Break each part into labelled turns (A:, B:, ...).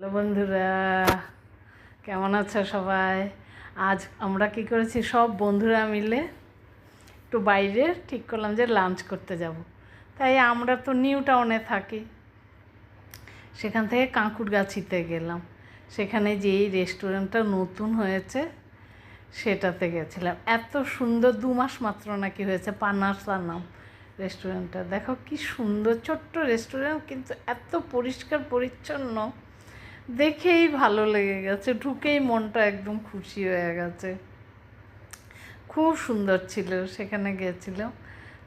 A: Hello বন্ধুরা, কেমন আছো সবাই? আজ আমরা কি করেছি, সব বন্ধুরা মিলে একটু বাইরে ঠিক করলাম যে লাঞ্চ করতে যাব। তাই আমরা তো নিউ টাউনে থাকি, সেখান থেকে কাঁকুড়গাছিতে গেলাম। সেখানে যেই রেস্টুরেন্টটা নতুন হয়েছে সেটাতে গেছিলাম। এত সুন্দর, 2 মাস মাত্র নাকি হয়েছে, পানাসা নাম রেস্টুরেন্টটা। দেখো কি সুন্দর, ছোট্ট রেস্টুরেন্ট, কিন্তু এত পরিষ্কার পরিচ্ছন্ন, দেখেই ভালো লেগে গেছে, ঢুকেই মনটা একদম খুশি হয়ে গেছে। খুব সুন্দর ছিল, সেখানে গিয়েছিলাম।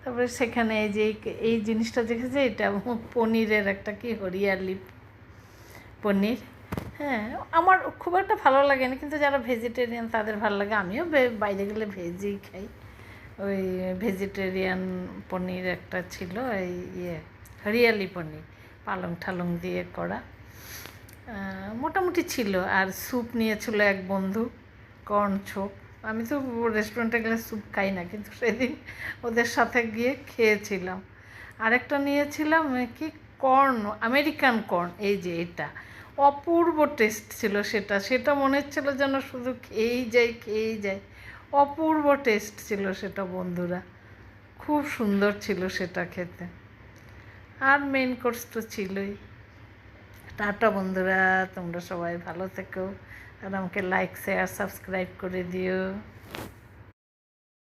A: তারপরে সেখানে এই জিনিসটা দেখেছি, এটা পনিরের একটা কি হরিয়ালি পনির। হ্যাঁ, আমার খুব একটা ভালো লাগেনি, কিন্তু যারা ভেজিটেরিয়ান তাদের ভালো লাগে। আমিও বাইরে গেলে ভেজই খাই। ওই ভেজিটেরিয়ান পনির একটা ছিল, এই হরিয়ালি পনির, পালং ঠালং দিয়ে করা, মোটামুটি ছিল। আর স্যুপ নিয়েছিল এক বন্ধু, কর্ন স্যুপ। আমি তো রেস্টুরেন্টে গেলে স্যুপ খাই না, কিন্তু সেদিন ওদের সাথে গিয়ে খেয়েছিলাম। আরেকটা নিয়েছিলাম কি, কর্ন, আমেরিকান কর্ন, এই যে এটা, অপূর্ব টেস্ট ছিল সেটা। সেটা মনে হচ্ছিল যেন শুধু খেয়েই যাই। অপূর্ব টেস্ট ছিল সেটা বন্ধুরা, খুব সুন্দর ছিল সেটা খেতে। আর মেন কোর্স তো ছিলই। টাটা বন্ধুরা, তোমরা সবাই ভালো থেকো, আর আমাকে লাইক শেয়ার সাবস্ক্রাইব করে দিও।